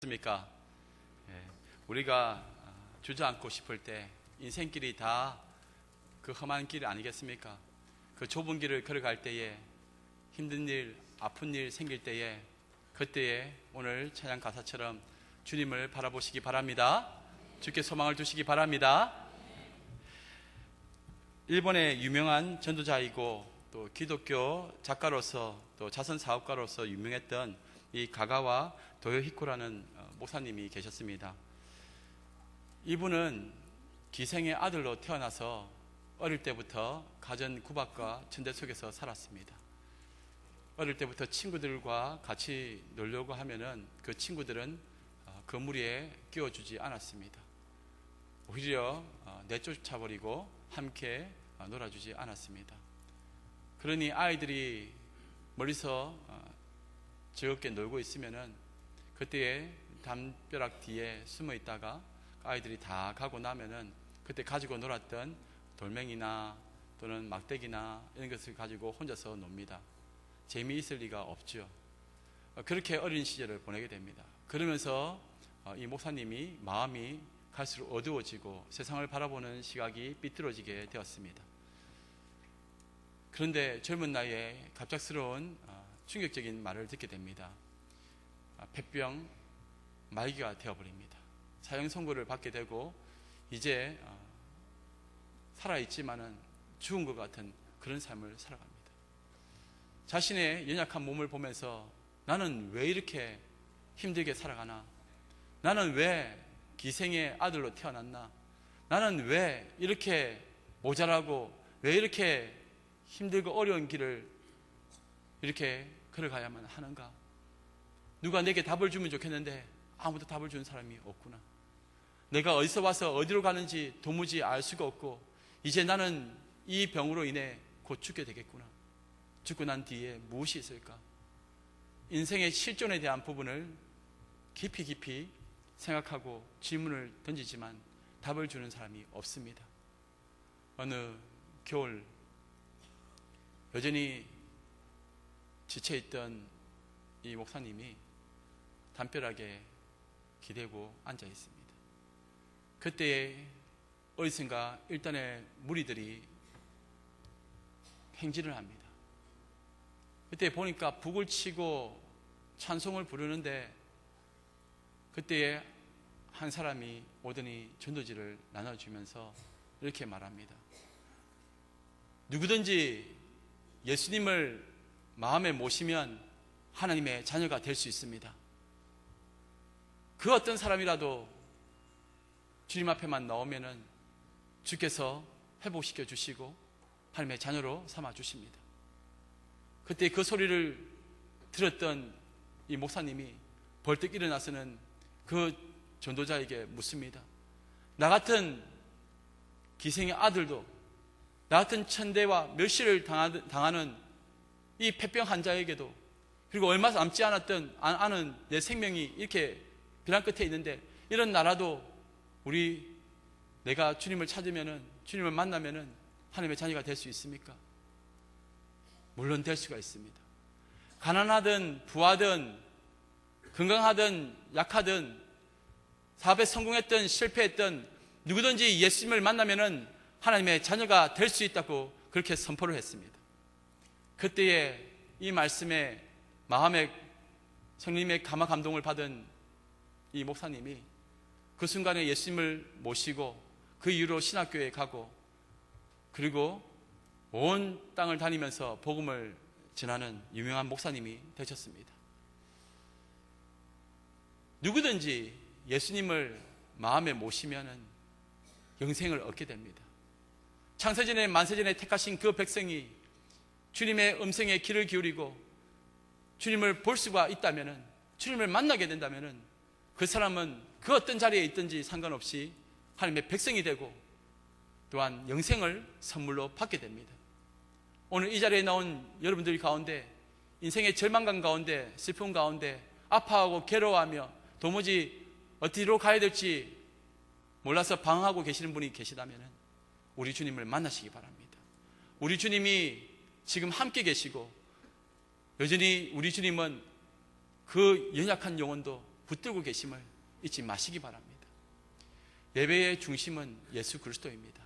습니까? 우리가 주저앉고 싶을 때 인생길이 다 그 험한 길 아니겠습니까? 그 좁은 길을 걸어갈 때에 힘든 일, 아픈 일 생길 때에 그때에 오늘 찬양 가사처럼 주님을 바라보시기 바랍니다. 주께 소망을 두시기 바랍니다. 일본의 유명한 전도자이고 또 기독교 작가로서 또 자선 사업가로서 유명했던 이 가가와 도요히코라는 목사님이 계셨습니다. 이분은 기생의 아들로 태어나서 어릴 때부터 가전 구박과 천대 속에서 살았습니다. 어릴 때부터 친구들과 같이 놀려고 하면은 그 친구들은 그 무리에 끼워주지 않았습니다. 오히려 내쫓아버리고 함께 놀아주지 않았습니다. 그러니 아이들이 멀리서 즐겁게 놀고 있으면은 그때에 담벼락 뒤에 숨어 있다가 아이들이 다 가고 나면은 그때 가지고 놀았던 돌멩이나 또는 막대기나 이런 것을 가지고 혼자서 놉니다. 재미있을 리가 없죠. 그렇게 어린 시절을 보내게 됩니다. 그러면서 이 목사님이 마음이 갈수록 어두워지고 세상을 바라보는 시각이 삐뚤어지게 되었습니다. 그런데 젊은 나이에 갑작스러운 충격적인 말을 듣게 됩니다. 폐병, 말기가 되어버립니다. 사형 선고를 받게 되고 이제 살아있지만은 죽은 것 같은 그런 삶을 살아갑니다. 자신의 연약한 몸을 보면서 나는 왜 이렇게 힘들게 살아가나? 나는 왜 기생의 아들로 태어났나? 나는 왜 이렇게 모자라고 왜 이렇게 힘들고 어려운 길을 이렇게 걸어가야만 하는가? 누가 내게 답을 주면 좋겠는데 아무도 답을 주는 사람이 없구나. 내가 어디서 와서 어디로 가는지 도무지 알 수가 없고 이제 나는 이 병으로 인해 곧 죽게 되겠구나. 죽고 난 뒤에 무엇이 있을까? 인생의 실존에 대한 부분을 깊이 생각하고 질문을 던지지만 답을 주는 사람이 없습니다. 어느 겨울 여전히 지쳐있던 이 목사님이 담벼락에 기대고 앉아 있습니다. 그때에 어디선가 일단의 무리들이 행진을 합니다. 그때 보니까 북을 치고 찬송을 부르는데 그때에 한 사람이 오더니 전도지를 나눠주면서 이렇게 말합니다. 누구든지 예수님을 마음에 모시면 하나님의 자녀가 될 수 있습니다. 그 어떤 사람이라도 주님 앞에만 나오면은 주께서 회복시켜 주시고 하나님의 자녀로 삼아 주십니다. 그때 그 소리를 들었던 이 목사님이 벌떡 일어나서는 그 전도자에게 묻습니다. 나 같은 기생의 아들도 나 같은 천대와 멸시를 당하는 이 폐병 환자에게도 그리고 얼마 남지 않은 내 생명이 이렇게 벼랑 끝에 있는데 이런 나라도 내가 주님을 찾으면은 주님을 만나면은 하나님의 자녀가 될 수 있습니까? 물론 될 수가 있습니다. 가난하든 부하든 건강하든 약하든 사업에 성공했든 실패했든 누구든지 예수님을 만나면은 하나님의 자녀가 될 수 있다고 그렇게 선포를 했습니다. 그때에 이 말씀에 마음에 성령님의 감화 감동을 받은 이 목사님이 그 순간에 예수님을 모시고 그 이후로 신학교에 가고 그리고 온 땅을 다니면서 복음을 전하는 유명한 목사님이 되셨습니다. 누구든지 예수님을 마음에 모시면은 영생을 얻게 됩니다. 창세전에 만세전에 택하신 그 백성이 주님의 음성에 귀를 기울이고 주님을 볼 수가 있다면은 주님을 만나게 된다면은 그 사람은 그 어떤 자리에 있든지 상관없이 하나님의 백성이 되고 또한 영생을 선물로 받게 됩니다. 오늘 이 자리에 나온 여러분들 가운데 인생의 절망감 가운데 슬픔 가운데 아파하고 괴로워하며 도무지 어디로 가야 될지 몰라서 방황하고 계시는 분이 계시다면 우리 주님을 만나시기 바랍니다. 우리 주님이 지금 함께 계시고 여전히 우리 주님은 그 연약한 영혼도 붙들고 계심을 잊지 마시기 바랍니다. 예배의 중심은 예수 그리스도입니다.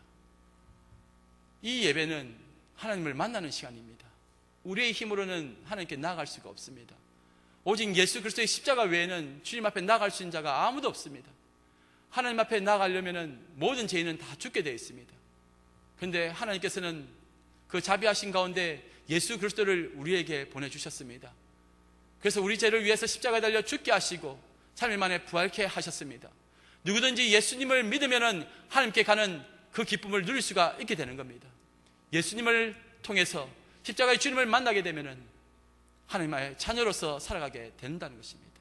이 예배는 하나님을 만나는 시간입니다. 우리의 힘으로는 하나님께 나아갈 수가 없습니다. 오직 예수 그리스도의 십자가 외에는 주님 앞에 나아갈 수 있는 자가 아무도 없습니다. 하나님 앞에 나아가려면 모든 죄인은 다 죽게 되어 있습니다. 그런데 하나님께서는 그 자비하신 가운데 예수 그리스도를 우리에게 보내주셨습니다. 그래서 우리 죄를 위해서 십자가에 달려 죽게 하시고 3일 만에 부활케 하셨습니다. 누구든지 예수님을 믿으면 하나님께 가는 그 기쁨을 누릴 수가 있게 되는 겁니다. 예수님을 통해서 십자가의 주님을 만나게 되면 하나님의 자녀로서 살아가게 된다는 것입니다.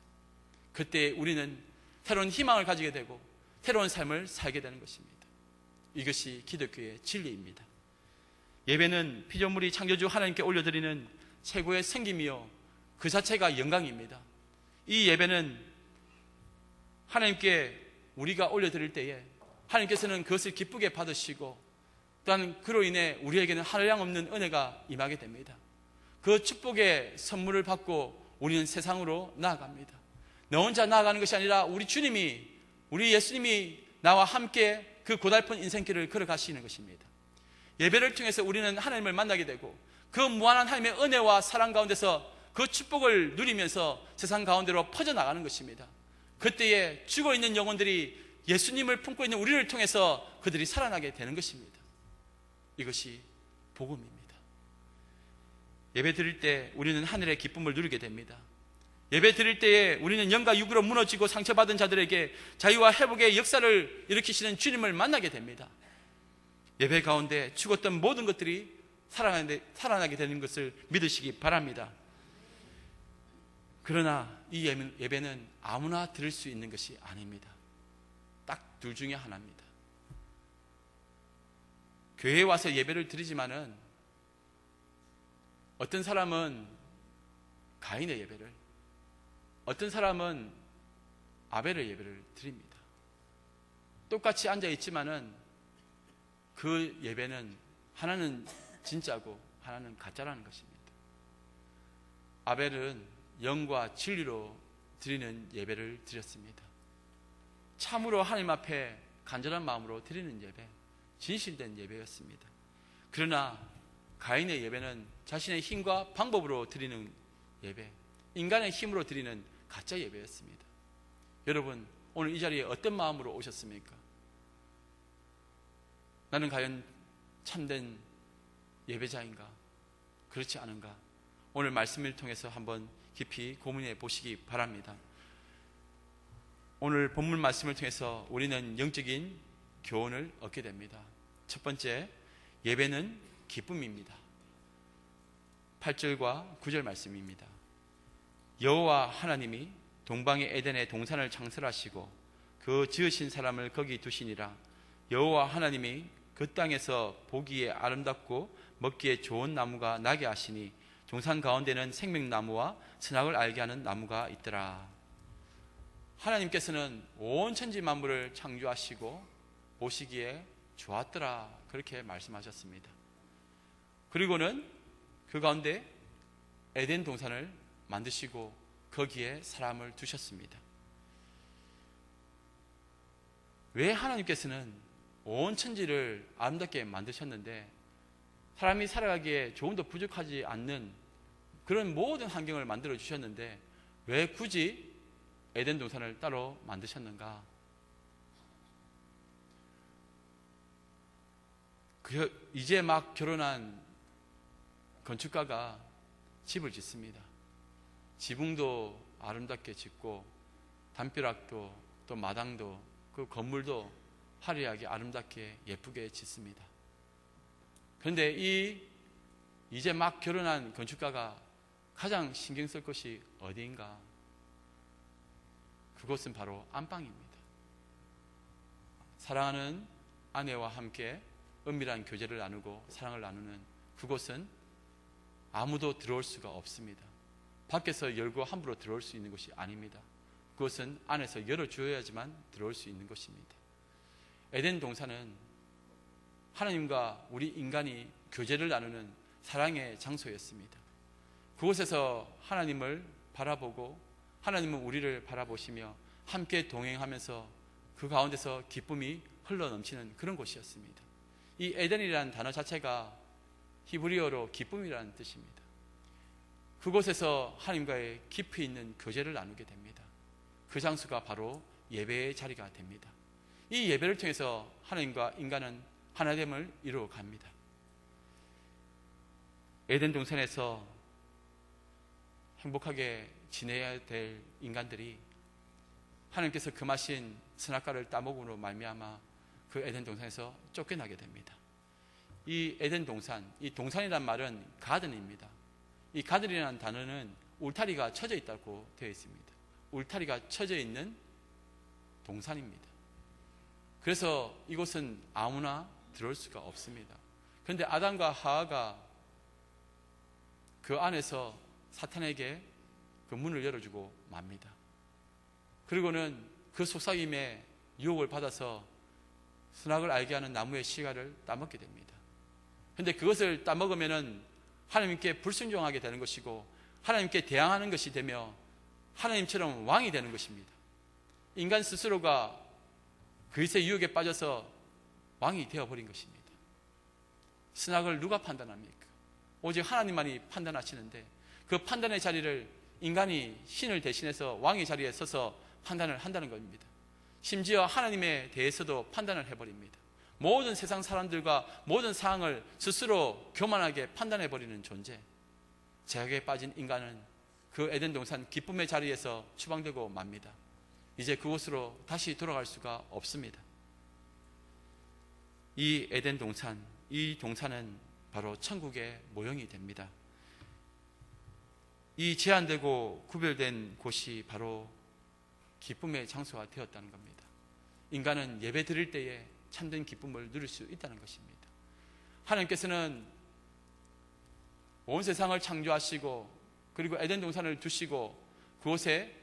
그때 우리는 새로운 희망을 가지게 되고 새로운 삶을 살게 되는 것입니다. 이것이 기독교의 진리입니다. 예배는 피조물이 창조주 하나님께 올려드리는 최고의 섬김이요 그 자체가 영광입니다. 이 예배는 하나님께 우리가 올려드릴 때에 하나님께서는 그것을 기쁘게 받으시고 또한 그로 인해 우리에게는 한량없는 은혜가 임하게 됩니다. 그 축복의 선물을 받고 우리는 세상으로 나아갑니다. 너 혼자 나아가는 것이 아니라 우리 주님이, 우리 예수님이 나와 함께 그 고달픈 인생길을 걸어가시는 것입니다. 예배를 통해서 우리는 하나님을 만나게 되고 그 무한한 하나님의 은혜와 사랑 가운데서 그 축복을 누리면서 세상 가운데로 퍼져나가는 것입니다. 그때에 죽어있는 영혼들이 예수님을 품고 있는 우리를 통해서 그들이 살아나게 되는 것입니다. 이것이 복음입니다. 예배 드릴 때 우리는 하늘의 기쁨을 누리게 됩니다. 예배 드릴 때에 우리는 영과 육으로 무너지고 상처받은 자들에게 자유와 회복의 역사를 일으키시는 주님을 만나게 됩니다. 예배 가운데 죽었던 모든 것들이 살아나게 되는 것을 믿으시기 바랍니다. 그러나 이 예배는 아무나 드릴 수 있는 것이 아닙니다. 딱 둘 중에 하나입니다. 교회에 와서 예배를 드리지만은 어떤 사람은 가인의 예배를, 어떤 사람은 아벨의 예배를 드립니다. 똑같이 앉아 있지만은 그 예배는 하나는 진짜고 하나는 가짜라는 것입니다. 아벨은 영과 진리로 드리는 예배를 드렸습니다. 참으로 하나님 앞에 간절한 마음으로 드리는 예배, 진실된 예배였습니다. 그러나 가인의 예배는 자신의 힘과 방법으로 드리는 예배, 인간의 힘으로 드리는 가짜 예배였습니다. 여러분, 오늘 이 자리에 어떤 마음으로 오셨습니까? 나는 과연 참된 예배자인가? 그렇지 않은가? 오늘 말씀을 통해서 한번 깊이 고민해 보시기 바랍니다. 오늘 본문 말씀을 통해서 우리는 영적인 교훈을 얻게 됩니다. 첫 번째, 예배는 기쁨입니다. 8절과 9절 말씀입니다. 여호와 하나님이 동방의 에덴의 동산을 창설하시고 그 지으신 사람을 거기 두시니라. 여호와 하나님이 그 땅에서 보기에 아름답고 먹기에 좋은 나무가 나게 하시니 동산 가운데는 생명나무와 선악을 알게 하는 나무가 있더라. 하나님께서는 온 천지 만물을 창조하시고 보시기에 좋았더라, 그렇게 말씀하셨습니다. 그리고는 그 가운데 에덴 동산을 만드시고 거기에 사람을 두셨습니다. 왜 하나님께서는 온 천지를 아름답게 만드셨는데 사람이 살아가기에 조금도 부족하지 않는 그런 모든 환경을 만들어 주셨는데 왜 굳이 에덴 동산을 따로 만드셨는가? 이제 막 결혼한 건축가가 집을 짓습니다. 지붕도 아름답게 짓고 담벼락도 또 마당도 그 건물도 화려하게 아름답게 예쁘게 짓습니다. 그런데 이제 막 결혼한 건축가가 가장 신경 쓸 것이 어디인가? 그곳은 바로 안방입니다. 사랑하는 아내와 함께 은밀한 교제를 나누고 사랑을 나누는 그곳은 아무도 들어올 수가 없습니다. 밖에서 열고 함부로 들어올 수 있는 것이 아닙니다. 그것은 안에서 열어주어야지만 들어올 수 있는 것입니다. 에덴 동산은 하나님과 우리 인간이 교제를 나누는 사랑의 장소였습니다. 그곳에서 하나님을 바라보고 하나님은 우리를 바라보시며 함께 동행하면서 그 가운데서 기쁨이 흘러넘치는 그런 곳이었습니다. 이 에덴이라는 단어 자체가 히브리어로 기쁨이라는 뜻입니다. 그곳에서 하나님과의 깊이 있는 교제를 나누게 됩니다. 그 장소가 바로 예배의 자리가 됩니다. 이 예배를 통해서 하나님과 인간은 하나됨을 이루어 갑니다. 에덴 동산에서 행복하게 지내야 될 인간들이 하나님께서 금하신 선악과를 따먹음으로 말미암아 그 에덴 동산에서 쫓겨나게 됩니다. 이 에덴 동산, 이 동산이란 말은 가든입니다. 이 가든이라는 단어는 울타리가 쳐져 있다고 되어 있습니다. 울타리가 쳐져 있는 동산입니다. 그래서 이곳은 아무나 들어올 수가 없습니다. 그런데 아담과 하와가 그 안에서 사탄에게 그 문을 열어주고 맙니다. 그리고는 그 속삭임에 유혹을 받아서 선악을 알게 하는 나무의 씨가를 따먹게 됩니다. 그런데 그것을 따먹으면은 하나님께 불순종하게 되는 것이고 하나님께 대항하는 것이 되며 하나님처럼 왕이 되는 것입니다. 인간 스스로가 그리스의 유혹에 빠져서 왕이 되어버린 것입니다. 선악을 누가 판단합니까? 오직 하나님만이 판단하시는데 그 판단의 자리를 인간이 신을 대신해서 왕의 자리에 서서 판단을 한다는 겁니다. 심지어 하나님에 대해서도 판단을 해버립니다. 모든 세상 사람들과 모든 사항을 스스로 교만하게 판단해버리는 존재, 제약에 빠진 인간은 그 에덴 동산 기쁨의 자리에서 추방되고 맙니다. 이제 그곳으로 다시 돌아갈 수가 없습니다. 이 에덴 동산, 이 동산은 바로 천국의 모형이 됩니다. 이 제한되고 구별된 곳이 바로 기쁨의 장소가 되었다는 겁니다. 인간은 예배 드릴 때에 참된 기쁨을 누릴 수 있다는 것입니다. 하나님께서는 온 세상을 창조하시고 그리고 에덴 동산을 두시고 그곳에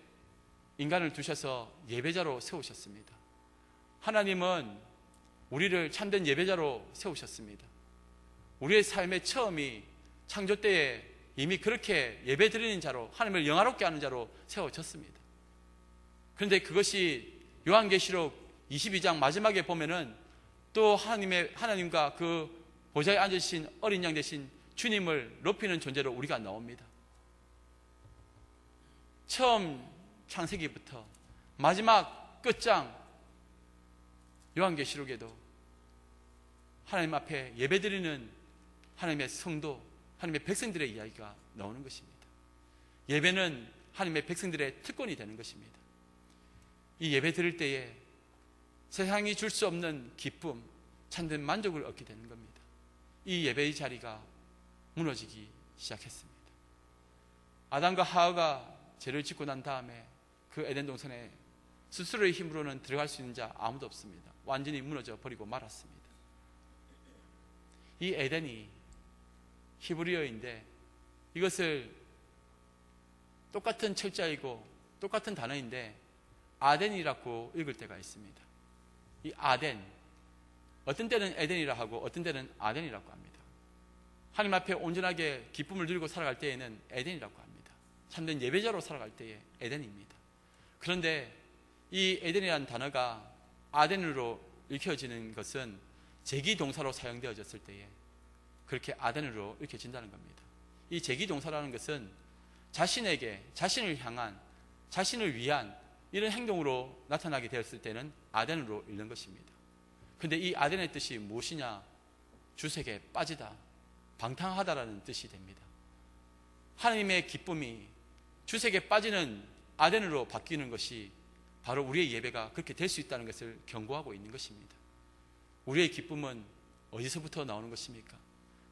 인간을 두셔서 예배자로 세우셨습니다. 하나님은 우리를 참된 예배자로 세우셨습니다. 우리의 삶의 처음이 창조 때에 이미 그렇게 예배 드리는 자로 하나님을 영화롭게 하는 자로 세워졌습니다. 그런데 그것이 요한계시록 22장 마지막에 보면은 또 하나님과 그 보좌에 앉으신 어린 양 대신 주님을 높이는 존재로 우리가 나옵니다. 처음 창세기부터 마지막 끝장 요한계시록에도 하나님 앞에 예배드리는 하나님의 성도, 하나님의 백성들의 이야기가 나오는 것입니다. 예배는 하나님의 백성들의 특권이 되는 것입니다. 이 예배 드릴 때에 세상이 줄 수 없는 기쁨, 참된 만족을 얻게 되는 겁니다. 이 예배의 자리가 무너지기 시작했습니다. 아담과 하와가 죄를 짓고 난 다음에 그 에덴 동산에 스스로의 힘으로는 들어갈 수 있는 자 아무도 없습니다. 완전히 무너져 버리고 말았습니다. 이 에덴이 히브리어인데 이것을 똑같은 철자이고 똑같은 단어인데 아덴이라고 읽을 때가 있습니다. 이 아덴, 어떤 때는 에덴이라 하고 어떤 때는 아덴이라고 합니다. 하나님 앞에 온전하게 기쁨을 누리고 살아갈 때에는 에덴이라고 합니다. 참된 예배자로 살아갈 때에 에덴입니다. 그런데 이 에덴이라는 단어가 아덴으로 읽혀지는 것은 제기동사로 사용되어졌을 때에 그렇게 아덴으로 읽혀진다는 겁니다. 이 제기동사라는 것은 자신에게, 자신을 향한, 자신을 위한 이런 행동으로 나타나게 되었을 때는 아덴으로 읽는 것입니다. 그런데 이 아덴의 뜻이 무엇이냐? 주색에 빠지다, 방탕하다라는 뜻이 됩니다. 하나님의 기쁨이 주색에 빠지는 아덴으로 바뀌는 것이 바로 우리의 예배가 그렇게 될 수 있다는 것을 경고하고 있는 것입니다. 우리의 기쁨은 어디서부터 나오는 것입니까?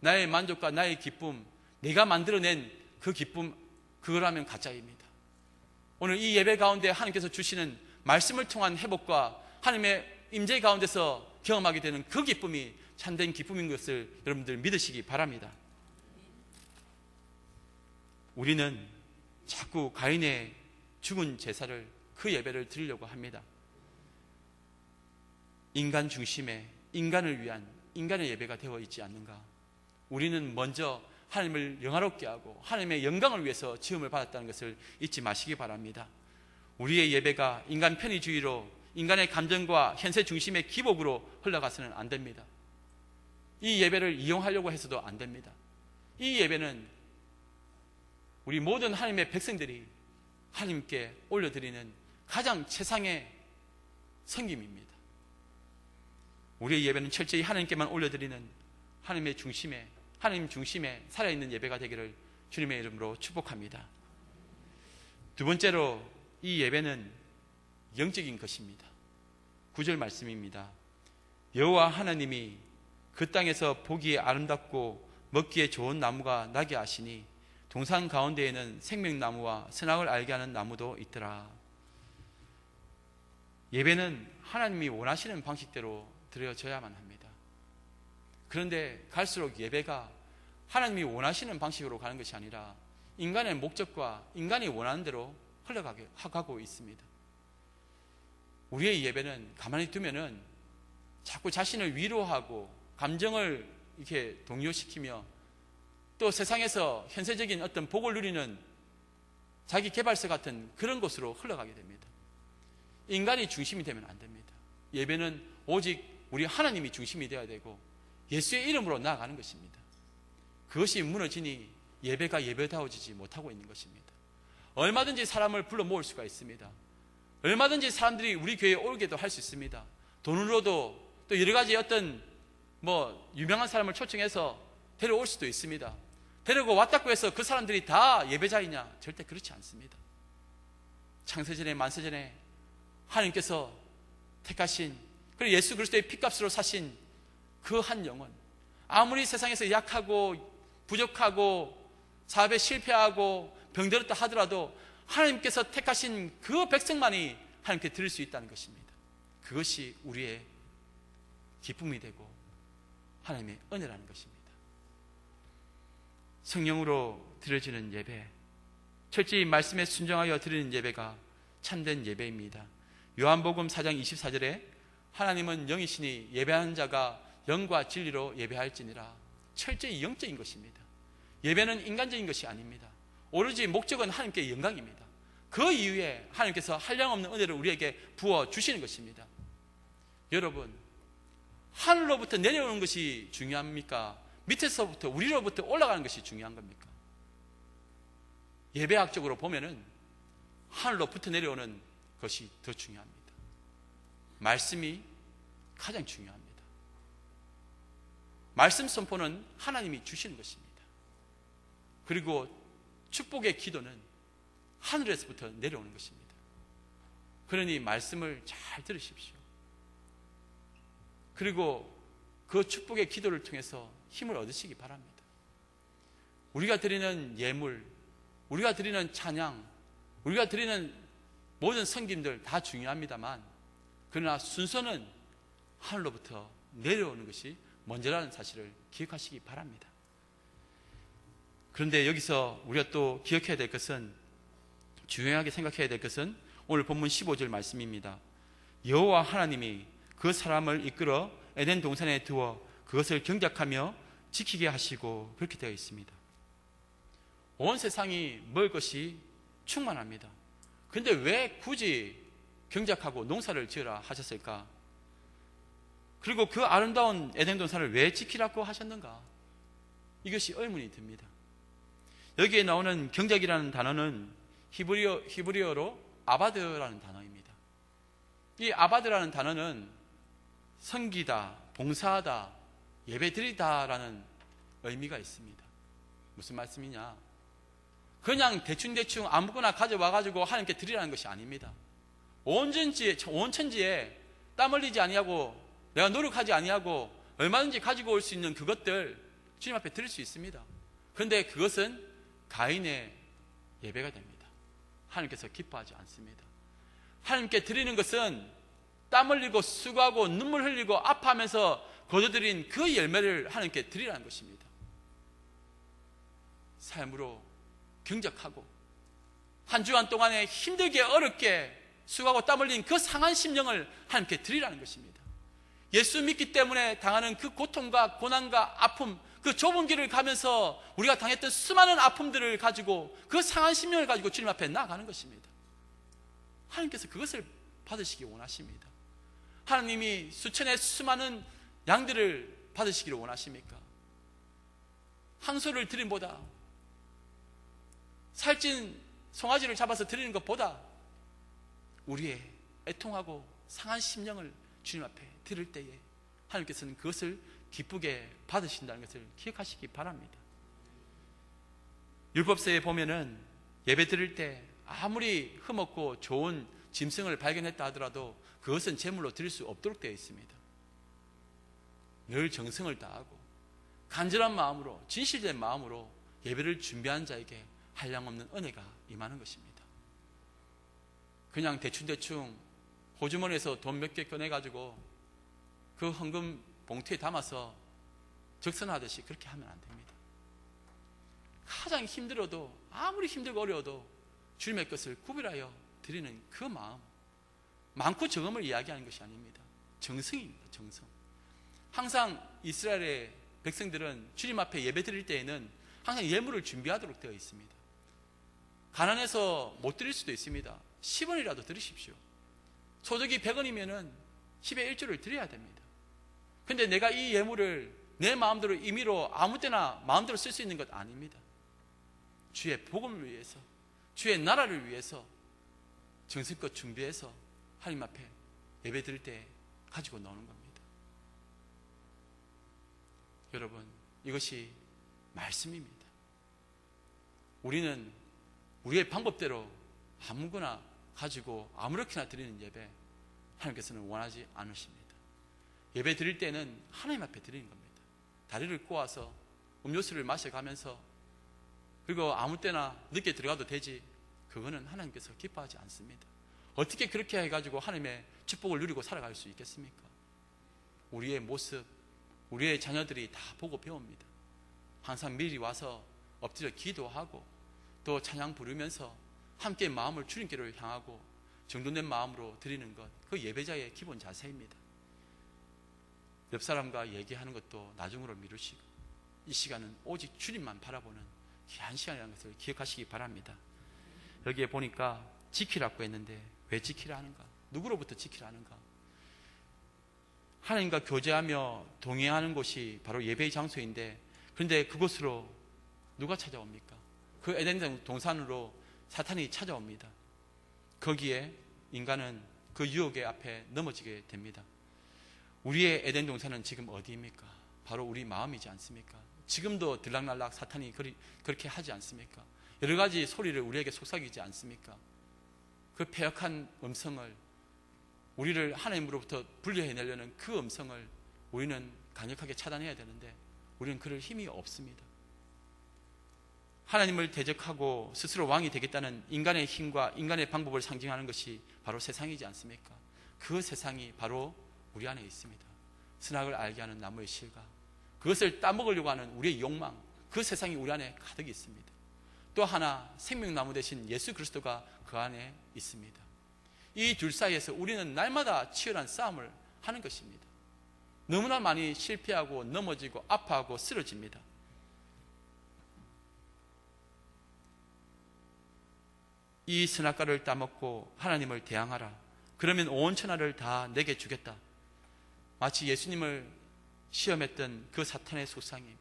나의 만족과 나의 기쁨, 내가 만들어낸 그 기쁨, 그거라면 가짜입니다. 오늘 이 예배 가운데 하나님께서 주시는 말씀을 통한 회복과 하나님의 임재 가운데서 경험하게 되는 그 기쁨이 참된 기쁨인 것을 여러분들 믿으시기 바랍니다. 우리는 자꾸 가인의 죽은 제사를, 그 예배를 드리려고 합니다. 인간 중심의, 인간을 위한 인간의 예배가 되어 있지 않는가? 우리는 먼저 하나님을 영화롭게 하고 하나님의 영광을 위해서 지음을 받았다는 것을 잊지 마시기 바랍니다. 우리의 예배가 인간 편의주의로 인간의 감정과 현세 중심의 기복으로 흘러가서는 안 됩니다. 이 예배를 이용하려고 해서도 안 됩니다. 이 예배는 우리 모든 하나님의 백성들이 하나님께 올려드리는 가장 최상의 섬김입니다. 우리의 예배는 철저히 하나님께만 올려드리는 하나님 중심에 살아있는 예배가 되기를 주님의 이름으로 축복합니다. 두 번째로 이 예배는 영적인 것입니다. 9절 말씀입니다. 여호와 하나님이 그 땅에서 보기에 아름답고 먹기에 좋은 나무가 나게 하시니 동산 가운데에는 생명나무와 선악을 알게 하는 나무도 있더라. 예배는 하나님이 원하시는 방식대로 드려져야만 합니다. 그런데 갈수록 예배가 하나님이 원하시는 방식으로 가는 것이 아니라 인간의 목적과 인간이 원하는 대로 흘러가고 있습니다. 우리의 예배는 가만히 두면은 자꾸 자신을 위로하고 감정을 이렇게 동요시키며 또 세상에서 현세적인 어떤 복을 누리는 자기 개발서 같은 그런 곳으로 흘러가게 됩니다. 인간이 중심이 되면 안 됩니다. 예배는 오직 우리 하나님이 중심이 되어야 되고 예수의 이름으로 나아가는 것입니다. 그것이 무너지니 예배가 예배다워지지 못하고 있는 것입니다. 얼마든지 사람을 불러 모을 수가 있습니다. 얼마든지 사람들이 우리 교회에 오게도 할 수 있습니다. 돈으로도 또 여러 가지 어떤 유명한 사람을 초청해서 데려올 수도 있습니다. 데리고 왔다고 해서 그 사람들이 다 예배자이냐? 절대 그렇지 않습니다. 창세전에 만세전에 하나님께서 택하신 그리고 예수 그리스도의 피값으로 사신 그 한 영혼, 아무리 세상에서 약하고 부족하고 사업에 실패하고 병들었다 하더라도 하나님께서 택하신 그 백성만이 하나님께 드릴 수 있다는 것입니다. 그것이 우리의 기쁨이 되고 하나님의 은혜라는 것입니다. 성령으로 드려지는 예배, 철저히 말씀에 순종하여 드리는 예배가 참된 예배입니다. 요한복음 4장 24절에 하나님은 영이시니 예배하는 자가 영과 진리로 예배할지니라. 철저히 영적인 것입니다. 예배는 인간적인 것이 아닙니다. 오로지 목적은 하나님께 영광입니다. 그 이후에 하나님께서 한량없는 은혜를 우리에게 부어주시는 것입니다. 여러분, 하늘로부터 내려오는 것이 중요합니까? 밑에서부터 우리로부터 올라가는 것이 중요한 겁니까? 예배학적으로 보면은 하늘로부터 내려오는 것이 더 중요합니다. 말씀이 가장 중요합니다. 말씀 선포는 하나님이 주시는 것입니다. 그리고 축복의 기도는 하늘에서부터 내려오는 것입니다. 그러니 말씀을 잘 들으십시오. 그리고 그 축복의 기도를 통해서 힘을 얻으시기 바랍니다. 우리가 드리는 예물, 우리가 드리는 찬양, 우리가 드리는 모든 섬김들 다 중요합니다만, 그러나 순서는 하늘로부터 내려오는 것이 먼저라는 사실을 기억하시기 바랍니다. 그런데 여기서 우리가 또 기억해야 될 것은, 중요하게 생각해야 될 것은 오늘 본문 15절 말씀입니다. 여호와 하나님이 그 사람을 이끌어 에덴 동산에 두어 그것을 경작하며 지키게 하시고, 그렇게 되어 있습니다. 온 세상이 먹을 것이 충만합니다. 그런데 왜 굳이 경작하고 농사를 지으라 하셨을까? 그리고 그 아름다운 에덴 동산을 왜 지키라고 하셨는가? 이것이 의문이 듭니다. 여기에 나오는 경작이라는 단어는 히브리어로 아바드라는 단어입니다. 이 아바드라는 단어는 섬기다, 봉사하다, 예배드리다라는 의미가 있습니다. 무슨 말씀이냐? 그냥 대충 아무거나 가져와가지고 하나님께 드리라는 것이 아닙니다. 온 천지에 땀 흘리지 아니하고 내가 노력하지 아니하고 얼마든지 가지고 올 수 있는 그것들 주님 앞에 드릴 수 있습니다. 그런데 그것은 가인의 예배가 됩니다. 하나님께서 기뻐하지 않습니다. 하나님께 드리는 것은 땀 흘리고 수고하고 눈물 흘리고 아파하면서 거둬들인 그 열매를 하나님께 드리라는 것입니다. 삶으로 경작하고 한 주간 동안에 힘들게 어렵게 수고하고 땀 흘린 그 상한 심령을 하나님께 드리라는 것입니다. 예수 믿기 때문에 당하는 그 고통과 고난과 아픔, 그 좁은 길을 가면서 우리가 당했던 수많은 아픔들을 가지고 그 상한 심령을 가지고 주님 앞에 나아가는 것입니다. 하나님께서 그것을 받으시기 원하십니다. 하나님이 수천의 수많은 양들을 받으시기를 원하십니까? 한 소를 드림보다, 살찐 송아지를 잡아서 드리는 것보다 우리의 애통하고 상한 심령을 주님 앞에 드릴 때에 하나님께서는 그것을 기쁘게 받으신다는 것을 기억하시기 바랍니다. 율법서에 보면은 예배 드릴 때 아무리 흠없고 좋은 짐승을 발견했다 하더라도 그것은 제물로 드릴 수 없도록 되어 있습니다. 늘 정성을 다하고 간절한 마음으로, 진실된 마음으로 예배를 준비한 자에게 한량없는 은혜가 임하는 것입니다. 그냥 대충대충 호주머니에서 돈 몇 개 꺼내가지고 그 헌금 봉투에 담아서 적선하듯이 그렇게 하면 안 됩니다. 가장 힘들어도, 아무리 힘들고 어려워도 주님의 것을 구별하여 드리는 그 마음, 많고 적음을 이야기하는 것이 아닙니다. 정성입니다. 정성. 항상 이스라엘의 백성들은 주님 앞에 예배 드릴 때에는 항상 예물을 준비하도록 되어 있습니다. 가난해서 못 드릴 수도 있습니다. 10원이라도 드리십시오. 소득이 100원이면은 10의 1조를 드려야 됩니다. 근데 내가 이 예물을 내 마음대로 임의로 아무 때나 마음대로 쓸 수 있는 것 아닙니다. 주의 복음을 위해서, 주의 나라를 위해서 정성껏 준비해서 하나님 앞에 예배 드릴 때 가지고 나오는 겁니다. 여러분, 이것이 말씀입니다. 우리는 우리의 방법대로 아무거나 가지고 아무렇게나 드리는 예배, 하나님께서는 원하지 않으십니다. 예배 드릴 때는 하나님 앞에 드리는 겁니다. 다리를 꼬아서 음료수를 마셔가면서, 그리고 아무 때나 늦게 들어가도 되지, 그거는 하나님께서 기뻐하지 않습니다. 어떻게 그렇게 해가지고 하나님의 축복을 누리고 살아갈 수 있겠습니까? 우리의 모습, 우리의 자녀들이 다 보고 배웁니다. 항상 미리 와서 엎드려 기도하고 또 찬양 부르면서 함께 마음을 주님께로 향하고 정돈된 마음으로 드리는 것, 그 예배자의 기본 자세입니다. 옆 사람과 얘기하는 것도 나중으로 미루시고 이 시간은 오직 주님만 바라보는 귀한 시간이라는 것을 기억하시기 바랍니다. 여기에 보니까 지키라고 했는데 왜 지키라 하는가? 누구로부터 지키라 하는가? 하나님과 교제하며 동행하는 곳이 바로 예배의 장소인데, 그런데 그곳으로 누가 찾아옵니까? 그 에덴 동산으로 사탄이 찾아옵니다. 거기에 인간은 그 유혹의 앞에 넘어지게 됩니다. 우리의 에덴 동산은 지금 어디입니까? 바로 우리 마음이지 않습니까? 지금도 들락날락 사탄이 그렇게 하지 않습니까? 여러 가지 소리를 우리에게 속삭이지 않습니까? 그 패역한 음성을, 우리를 하나님으로부터 분리해내려는 그 음성을 우리는 강력하게 차단해야 되는데 우리는 그럴 힘이 없습니다. 하나님을 대적하고 스스로 왕이 되겠다는 인간의 힘과 인간의 방법을 상징하는 것이 바로 세상이지 않습니까? 그 세상이 바로 우리 안에 있습니다. 선악을 알게 하는 나무의 실과 그것을 따먹으려고 하는 우리의 욕망, 그 세상이 우리 안에 가득 있습니다. 또 하나 생명나무 대신 예수 그리스도가 그 안에 있습니다. 이 둘 사이에서 우리는 날마다 치열한 싸움을 하는 것입니다. 너무나 많이 실패하고 넘어지고 아파하고 쓰러집니다. 이 선악과를 따먹고 하나님을 대항하라. 그러면 온 천하를 다 내게 주겠다. 마치 예수님을 시험했던 그 사탄의 속상임,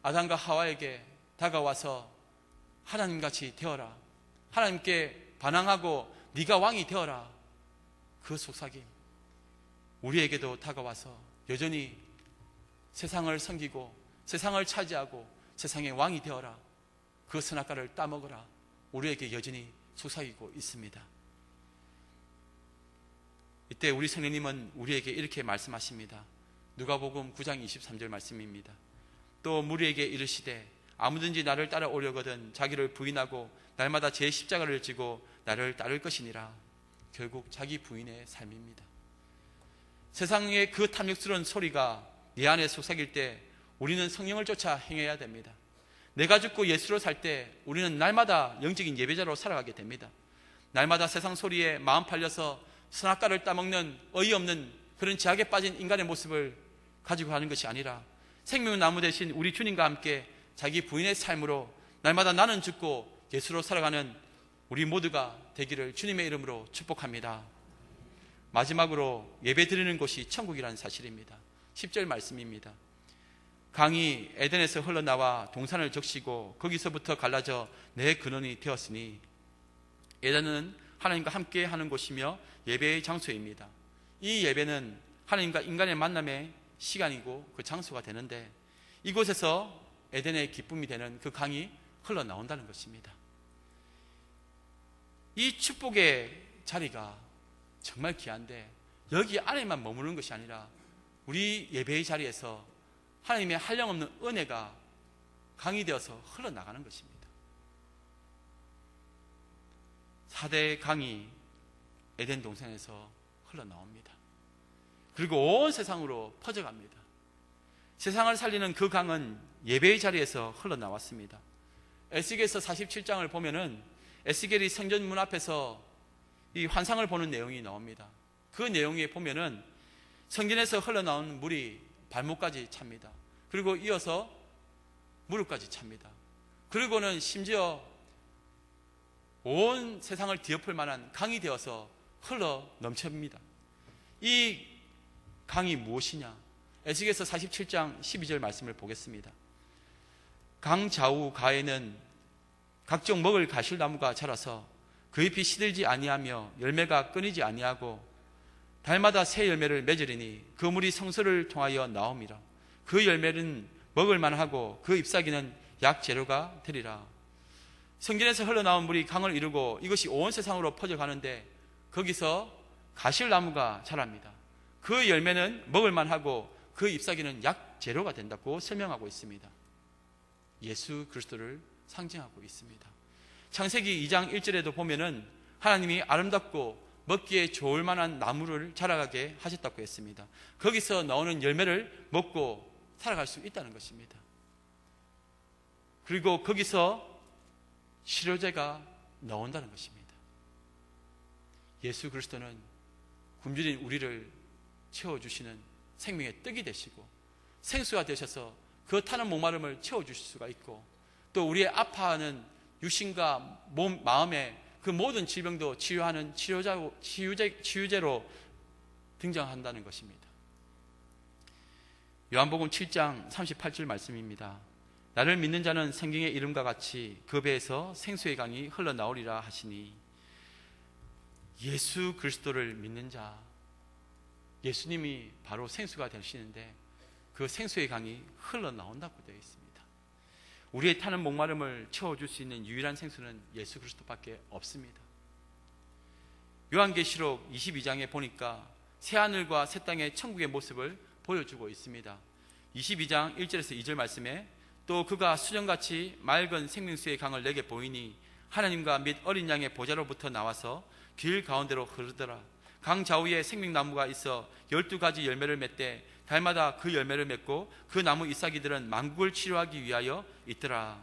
아담과 하와에게 다가와서 하나님같이 되어라, 하나님께 반항하고 네가 왕이 되어라, 그 속삭임 우리에게도 다가와서 여전히 세상을 섬기고 세상을 차지하고 세상의 왕이 되어라, 그 선악과를 따먹어라, 우리에게 여전히 속삭이고 있습니다. 이때 우리 성령님은 우리에게 이렇게 말씀하십니다. 누가복음 9장 23절 말씀입니다. 또 무리에게 이르시되 아무든지 나를 따라오려거든 자기를 부인하고 날마다 제 십자가를 지고 나를 따를 것이니라. 결국 자기 부인의 삶입니다. 세상의 그 탐욕스러운 소리가 내 안에 속삭일 때 우리는 성령을 쫓아 행해야 됩니다. 내가 죽고 예수로 살 때 우리는 날마다 영적인 예배자로 살아가게 됩니다. 날마다 세상 소리에 마음 팔려서 선악과를 따먹는 어이없는 그런 제약에 빠진 인간의 모습을 가지고 하는 것이 아니라 생명나무 대신 우리 주님과 함께 자기 부인의 삶으로 날마다 나는 죽고 예수로 살아가는 우리 모두가 되기를 주님의 이름으로 축복합니다. 마지막으로 예배 드리는 곳이 천국이라는 사실입니다. 10절 말씀입니다. 강이 에덴에서 흘러나와 동산을 적시고 거기서부터 갈라져 내 근원이 되었으니, 에덴은 하나님과 함께 하는 곳이며 예배의 장소입니다. 이 예배는 하나님과 인간의 만남의 시간이고 그 장소가 되는데, 이곳에서 에덴의 기쁨이 되는 그 강이 흘러나온다는 것입니다. 이 축복의 자리가 정말 귀한데, 여기 안에만 머무는 것이 아니라 우리 예배의 자리에서 하나님의 한량없는 은혜가 강이 되어서 흘러나가는 것입니다. 4대 강이 에덴 동산에서 흘러나옵니다. 그리고 온 세상으로 퍼져갑니다. 세상을 살리는 그 강은 예배의 자리에서 흘러나왔습니다. 에스겔서 47장을 보면은 에스겔이 성전 문 앞에서 이 환상을 보는 내용이 나옵니다. 그 내용에 보면은 성전에서 흘러나온 물이 발목까지 찹니다. 그리고 이어서 무릎까지 찹니다. 그리고는 심지어 온 세상을 뒤엎을 만한 강이 되어서 흘러 넘칩니다. 이 강이 무엇이냐? 에스겔서 47장 12절 말씀을 보겠습니다. 강 좌우 가에는 각종 먹을 가실나무가 자라서 그 잎이 시들지 아니하며 열매가 끊이지 아니하고 달마다 새 열매를 맺으리니 그 물이 성소를 통하여 나옵니다. 그 열매는 먹을 만하고 그 잎사귀는 약 재료가 되리라. 성전에서 흘러나온 물이 강을 이루고 이것이 온 세상으로 퍼져가는데, 거기서 가실나무가 자랍니다. 그 열매는 먹을 만하고 그 잎사귀는 약 재료가 된다고 설명하고 있습니다. 예수 그리스도를 상징하고 있습니다. 창세기 2장 1절에도 보면은 하나님이 아름답고 먹기에 좋을 만한 나무를 자라가게 하셨다고 했습니다. 거기서 나오는 열매를 먹고 살아갈 수 있다는 것입니다. 그리고 거기서 치료제가 나온다는 것입니다. 예수 그리스도는 굶주린 우리를 채워주시는 생명의 떡이 되시고 생수가 되셔서 그 타는 목마름을 채워주실 수가 있고, 또 우리의 아파하는 육신과 몸, 마음의 그 모든 질병도 치유하는 치유제로 등장한다는 것입니다. 요한복음 7장 38절 말씀입니다. 나를 믿는 자는 성경의 이름과 같이 그 배에서 생수의 강이 흘러나오리라 하시니, 예수 그리스도를 믿는 자, 예수님이 바로 생수가 되시는데 그 생수의 강이 흘러나온다고 되어 있습니다. 우리의 타는 목마름을 채워줄 수 있는 유일한 생수는 예수 그리스도밖에 없습니다. 요한계시록 22장에 보니까 새하늘과 새 땅의 천국의 모습을 보여주고 있습니다. 22장 1절에서 2절 말씀에 또 그가 수정같이 맑은 생명수의 강을 내게 보이니 하나님과 및 어린 양의 보좌로부터 나와서 길 가운데로 흐르더라. 강 좌우에 생명나무가 있어 12가지 열매를 맺되 달마다 그 열매를 맺고 그 나무 잎사귀들은 만국을 치료하기 위하여 있더라.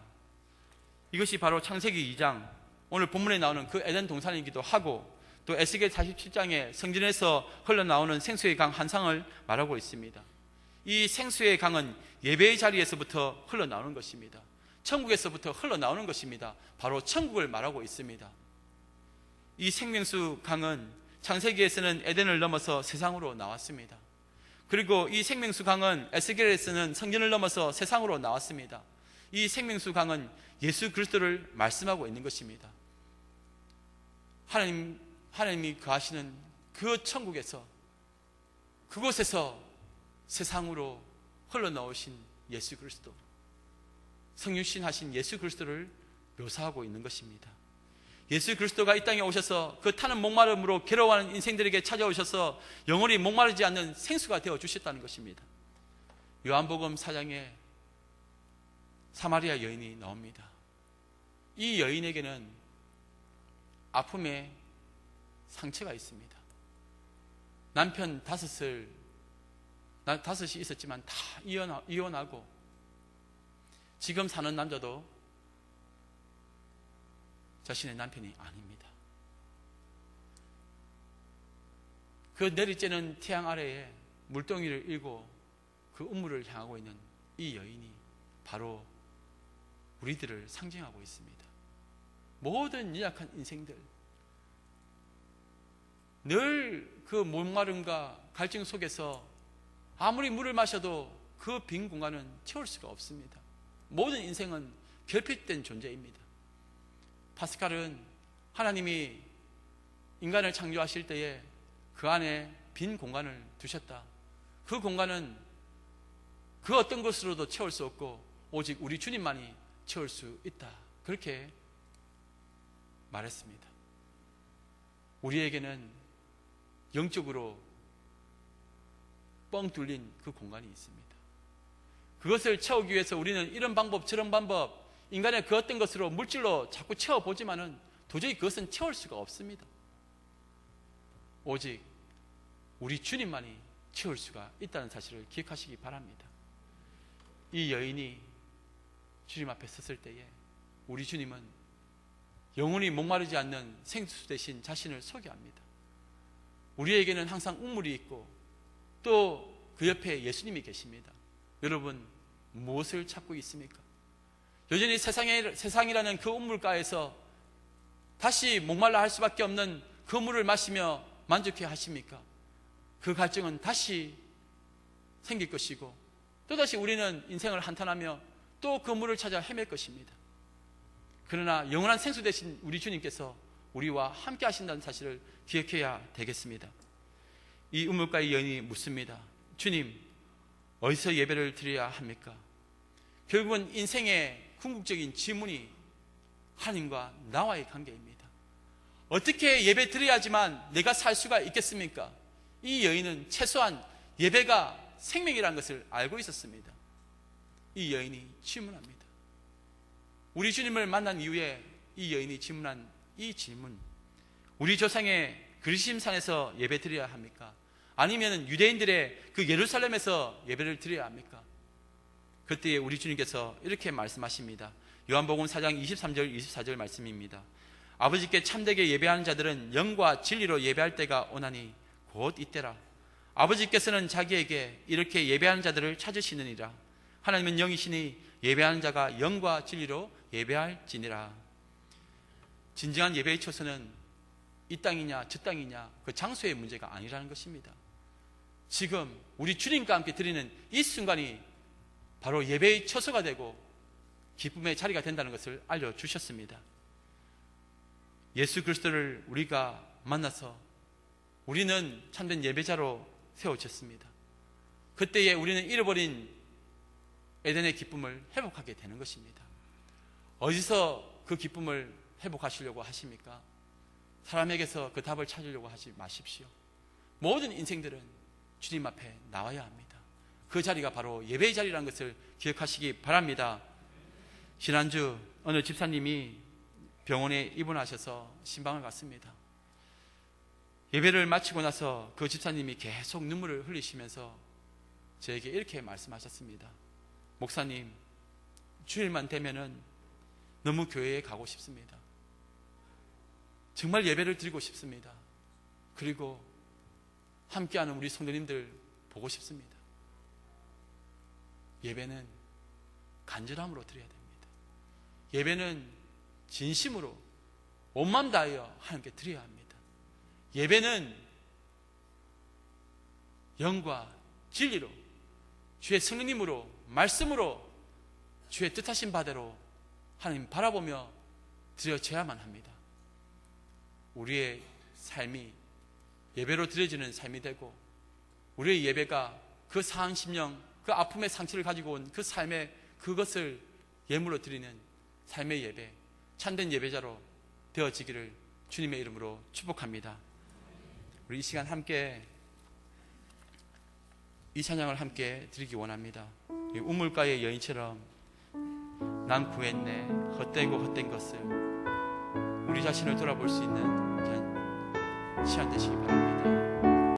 이것이 바로 창세기 2장 오늘 본문에 나오는 그 에덴 동산이기도 하고, 또 에스겔 47장에 성전에서 흘러나오는 생수의 강 한상을 말하고 있습니다. 이 생수의 강은 예배의 자리에서부터 흘러나오는 것입니다. 천국에서부터 흘러나오는 것입니다. 바로 천국을 말하고 있습니다. 이 생명수 강은 창세기에서는 에덴을 넘어서 세상으로 나왔습니다. 그리고 이 생명수 강은 에스겔에서는 성전을 넘어서 세상으로 나왔습니다. 이 생명수 강은 예수 그리스도를 말씀하고 있는 것입니다. 하나님이 거하시는 그 천국에서, 그곳에서 세상으로 흘러나오신 예수 그리스도, 성육신 하신 예수 그리스도를 묘사하고 있는 것입니다. 예수 그리스도가 이 땅에 오셔서 그 타는 목마름으로 괴로워하는 인생들에게 찾아오셔서 영원히 목마르지 않는 생수가 되어 주셨다는 것입니다. 요한복음 4장에 사마리아 여인이 나옵니다. 이 여인에게는 아픔의 상처가 있습니다. 남편 다섯이 있었지만 다 이혼하고 지금 사는 남자도 자신의 남편이 아닙니다. 그 내리쬐는 태양 아래에 물동이를 일고 그 음물을 향하고 있는 이 여인이 바로 우리들을 상징하고 있습니다. 모든 연약한 인생들, 늘 그 목마름과 갈증 속에서 아무리 물을 마셔도 그 빈 공간은 채울 수가 없습니다. 모든 인생은 결핍된 존재입니다. 파스칼은 하나님이 인간을 창조하실 때에 그 안에 빈 공간을 두셨다. 그 공간은 그 어떤 것으로도 채울 수 없고 오직 우리 주님만이 채울 수 있다. 그렇게 말했습니다. 우리에게는 영적으로 뻥 뚫린 그 공간이 있습니다. 그것을 채우기 위해서 우리는 이런 방법 저런 방법 인간의 그 어떤 것으로 물질로 자꾸 채워보지만은 도저히 그것은 채울 수가 없습니다. 오직 우리 주님만이 채울 수가 있다는 사실을 기억하시기 바랍니다. 이 여인이 주님 앞에 섰을 때에 우리 주님은 영원히 목마르지 않는 생수 대신 자신을 소개합니다. 우리에게는 항상 우물이 있고 또 그 옆에 예수님이 계십니다. 여러분 무엇을 찾고 있습니까? 여전히 세상이라는 그 우물가에서 다시 목말라 할 수밖에 없는 그 물을 마시며 만족해 하십니까? 그 갈증은 다시 생길 것이고 또다시 우리는 인생을 한탄하며 또 그 물을 찾아 헤맬 것입니다. 그러나 영원한 생수 되신 우리 주님께서 우리와 함께 하신다는 사실을 기억해야 되겠습니다. 이 우물가의 여인이 묻습니다. 주님, 어디서 예배를 드려야 합니까? 결국은 인생의 궁극적인 질문이 하나님과 나와의 관계입니다. 어떻게 예배 드려야지만 내가 살 수가 있겠습니까? 이 여인은 최소한 예배가 생명이라는 것을 알고 있었습니다. 이 여인이 질문합니다. 우리 주님을 만난 이후에 이 여인이 질문한 이 질문, 우리 조상의 그리심산에서 예배 드려야 합니까? 아니면 유대인들의 그 예루살렘에서 예배를 드려야 합니까? 그때 우리 주님께서 이렇게 말씀하십니다. 요한복음 4장 23절 24절 말씀입니다. 아버지께 참되게 예배하는 자들은 영과 진리로 예배할 때가 오나니 곧 이때라. 아버지께서는 자기에게 이렇게 예배하는 자들을 찾으시느니라. 하나님은 영이시니 예배하는 자가 영과 진리로 예배할지니라. 진정한 예배의 처소는 이 땅이냐 저 땅이냐 그 장소의 문제가 아니라는 것입니다. 지금 우리 주님과 함께 드리는 이 순간이 바로 예배의 처소가 되고 기쁨의 자리가 된다는 것을 알려주셨습니다. 예수 그리스도를 우리가 만나서 우리는 참된 예배자로 세워졌습니다. 그때에 우리는 잃어버린 에덴의 기쁨을 회복하게 되는 것입니다. 어디서 그 기쁨을 회복하시려고 하십니까? 사람에게서 그 답을 찾으려고 하지 마십시오. 모든 인생들은 주님 앞에 나와야 합니다. 그 자리가 바로 예배의 자리라는 것을 기억하시기 바랍니다. 지난주 어느 집사님이 병원에 입원하셔서 신방을 갔습니다. 예배를 마치고 나서 그 집사님이 계속 눈물을 흘리시면서 저에게 이렇게 말씀하셨습니다. 목사님, 주일만 되면은 너무 교회에 가고 싶습니다. 정말 예배를 드리고 싶습니다. 그리고 함께하는 우리 성도님들 보고 싶습니다. 예배는 간절함으로 드려야 됩니다. 예배는 진심으로 온 마음 다하여 하나님께 드려야 합니다. 예배는 영과 진리로 주의 성령님으로 말씀으로 주의 뜻하신 바대로 하나님 바라보며 드려져야만 합니다. 우리의 삶이 예배로 드려지는 삶이 되고 우리의 예배가 그 상한 심령, 그 아픔의 상처를 가지고 온 그 삶의 그것을 예물로 드리는 삶의 예배, 참된 예배자로 되어지기를 주님의 이름으로 축복합니다. 우리 이 시간 함께 이 찬양을 함께 드리기 원합니다. 이 우물가의 여인처럼 난 구했네 헛되고 헛된 것을 우리 자신을 돌아볼 수 있는 시간 되시기 바랍니다.